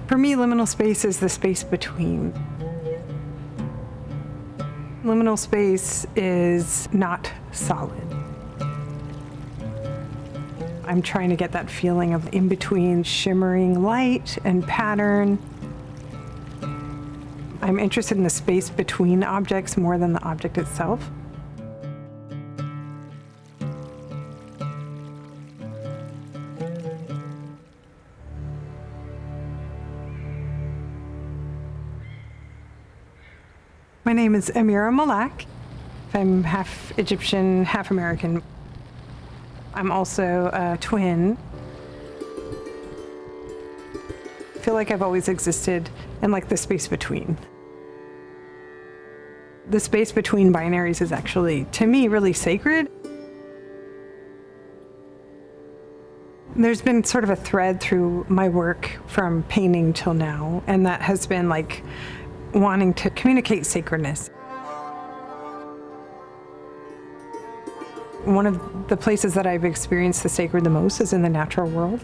For me, liminal space is the space between. Liminal space is not solid. I'm trying to get that feeling of in-between shimmering light and pattern. I'm interested in the space between objects more than the object itself. My name is Amirra Malak. I'm half Egyptian, half American. I'm also a twin. I feel like I've always existed in like the space between. The space between binaries is actually, to me, really sacred. There's been sort of a thread through my work from painting till now, and that has been like wanting to communicate sacredness. One of the places that I've experienced the sacred the most is in the natural world.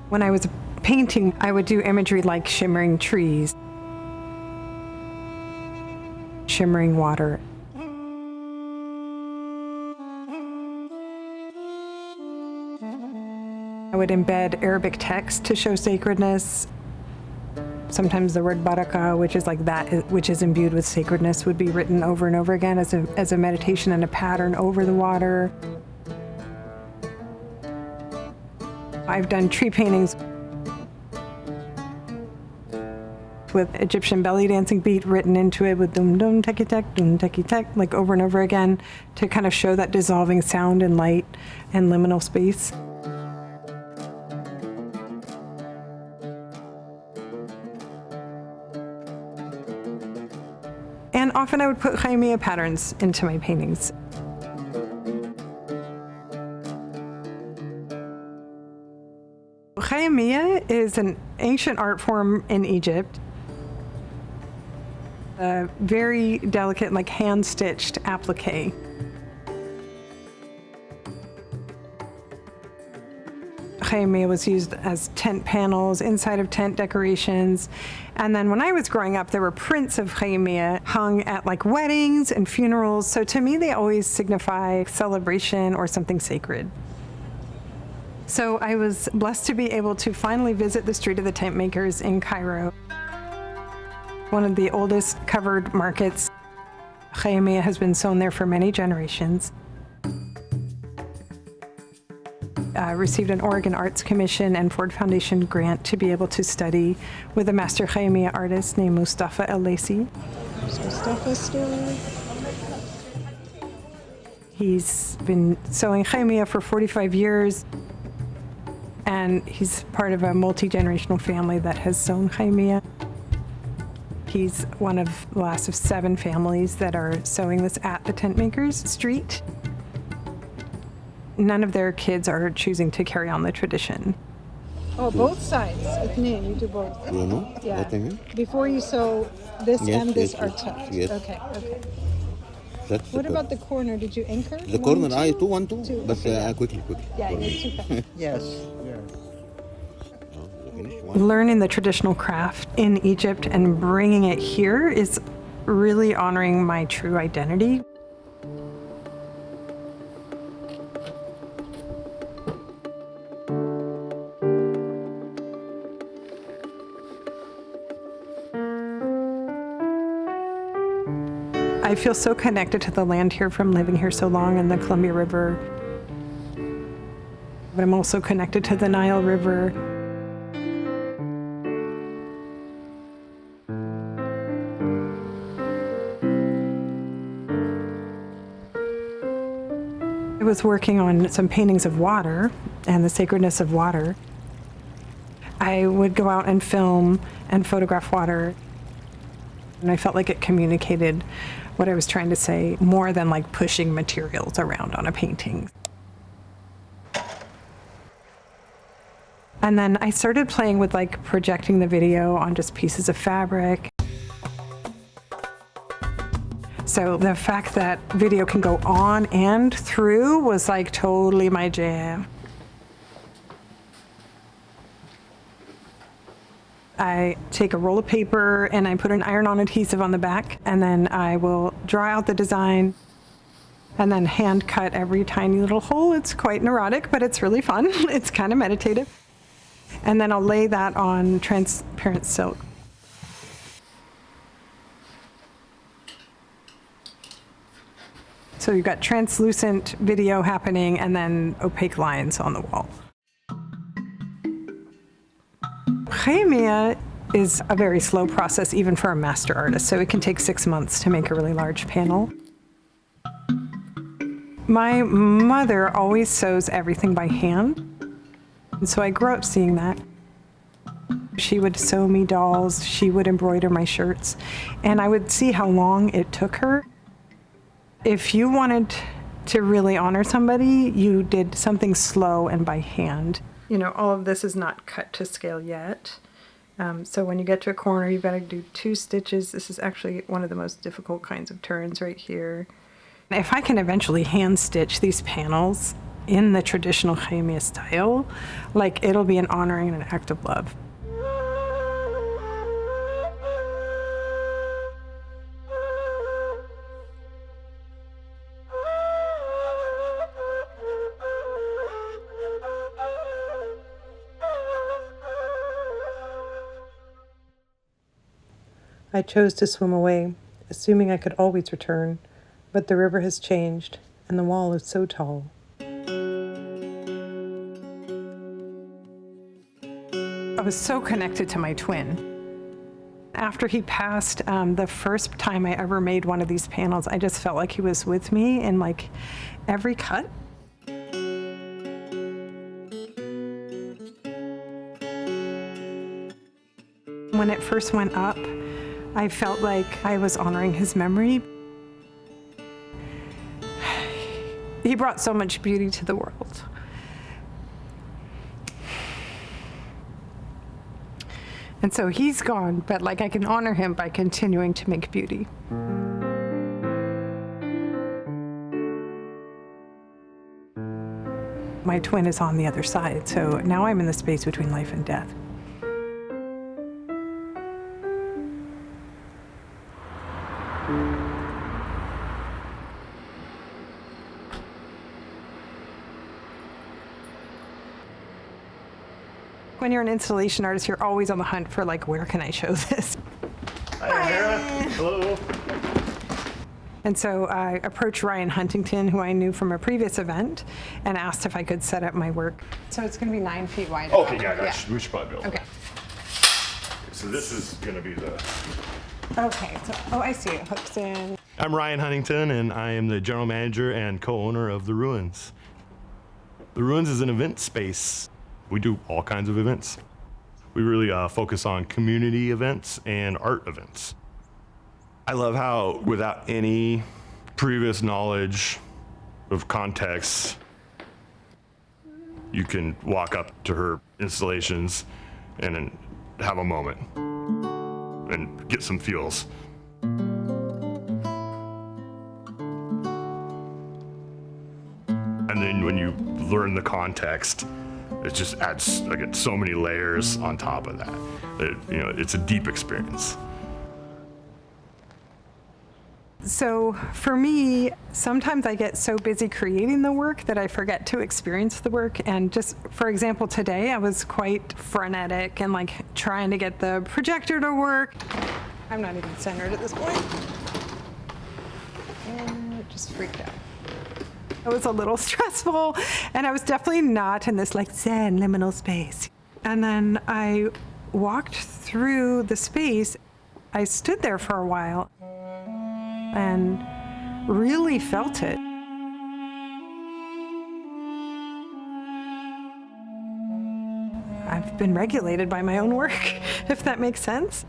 When I was painting, I would do imagery like shimmering trees, shimmering water. I would embed Arabic text to show sacredness. Sometimes the word baraka, which is like that, which is imbued with sacredness, would be written over and over again as a meditation and a pattern over the water. I've done tree paintings with Egyptian belly dancing beat written into it with dum dum teki tek, like over and over again to kind of show that dissolving sound and light and liminal space. And often I would put Khayamiya patterns into my paintings. Khayamiya is an ancient art form in Egypt. A very delicate, like hand-stitched applique. Khayamiya was used as tent panels, inside of tent decorations. And then when I was growing up, there were prints of Khayamiya hung at like weddings and funerals. So to me, they always signify celebration or something sacred. So I was blessed to be able to finally visit the Street of the Tent Makers in Cairo, one of the oldest covered markets. Khayamiya has been sewn there for many generations. Received an Oregon Arts Commission and Ford Foundation grant to be able to study with a master Khayamiya artist named Mustafa El-Lacy. There's Mustafa still. He's been sewing Khayamiya for 45 years. And he's part of a multi-generational family that has sewn Khayamiya. He's one of the last of 7 families that are sewing this at the Tent Makers Street. None of their kids are choosing to carry on the tradition. Oh, both sides. Okay, you do both. You know Yeah. what I mean? Before you sew this Yes, and this yes, are yes, tucked. yes. Okay. That's What about the corner? Did you anchor? the One, corner? I 1, 2, Two. but Okay, yeah. quickly. Yeah, it's too fast. Yes. Finish one. Learning the traditional craft in Egypt and bringing it here is really honoring my true identity. I feel so connected to the land here from living here so long in the Columbia River. But I'm also connected to the Nile River. I was working on some paintings of water and the sacredness of water. I would go out and film and photograph water, and I felt like it communicated what I was trying to say more than like pushing materials around on a painting. And then I started playing with like projecting the video on just pieces of fabric. So the fact that video can go on and through was like totally my jam. I take a roll of paper and I put an iron-on adhesive on the back, and then I will draw out the design and then hand cut every tiny little hole. It's quite neurotic, but it's really fun. It's kind of meditative. And then I'll lay that on transparent silk. So you've got translucent video happening and then opaque lines on the wall. Khayamiya is a very slow process even for a master artist, so it can take 6 months to make a really large panel. My mother always sews everything by hand, and so I grew up seeing that. She would sew me dolls, she would embroider my shirts, and I would see how long it took her. If you wanted to really honor somebody, you did something slow and by hand. You know, all of this is not cut to scale yet. So when you get to a corner, you've got to do 2 stitches. This is actually one of the most difficult kinds of turns right here. If I can eventually hand stitch these panels in the traditional Khayamiya style, like it'll be an honoring and an act of love. I chose to swim away, assuming I could always return, but the river has changed, and the wall is so tall. I was so connected to my twin. After he passed, the first time I ever made one of these panels, I just felt like he was with me in like every cut. When it first went up, I felt like I was honoring his memory. He brought so much beauty to the world. And so he's gone, but like I can honor him by continuing to make beauty. My twin is on the other side, so now I'm in the space between life and death. When you're an installation artist, you're always on the hunt for like, where can I show this? Hi, Amirra. Hello. And so I approached Ryan Huntington, who I knew from a previous event, and asked if I could set up my work. So it's going to be 9 feet wide. Okay, yeah. We should probably build. Okay. So this is going to be the... Okay, so, oh, I see it hooks in. I'm Ryan Huntington, and I am the general manager and co-owner of The Ruins. The Ruins is an event space. We do all kinds of events. We really focus on community events and art events. I love how, without any previous knowledge of context, you can walk up to her installations and then have a moment and get some feels. And then when you learn the context, it just adds like so many layers on top of that. It's a deep experience. So for me, sometimes I get so busy creating the work that I forget to experience the work. And just, for example, today I was quite frenetic and like trying to get the projector to work. I'm not even centered at this point. And it just freaked out. It was a little stressful, and I was definitely not in this like zen liminal space. And then I walked through the space. I stood there for a while and really felt it. I've been regulated by my own work, if that makes sense.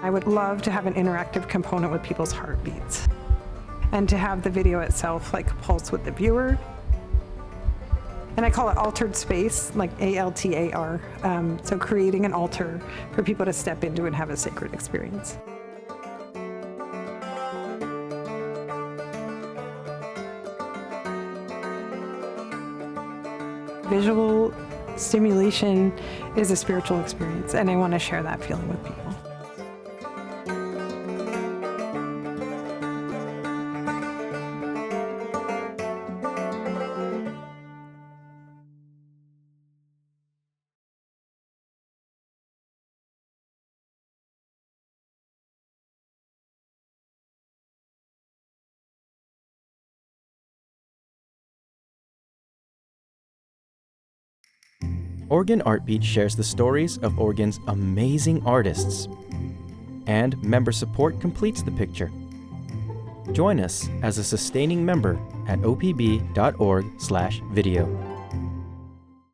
I would love to have an interactive component with people's heartbeats and to have the video itself like pulse with the viewer. And I call it altered space, like ALTAR. So creating an altar for people to step into and have a sacred experience. Visual stimulation is a spiritual experience, and I want to share that feeling with people. Oregon Art Beat shares the stories of Oregon's amazing artists, and member support completes the picture. Join us as a sustaining member at opb.org/video.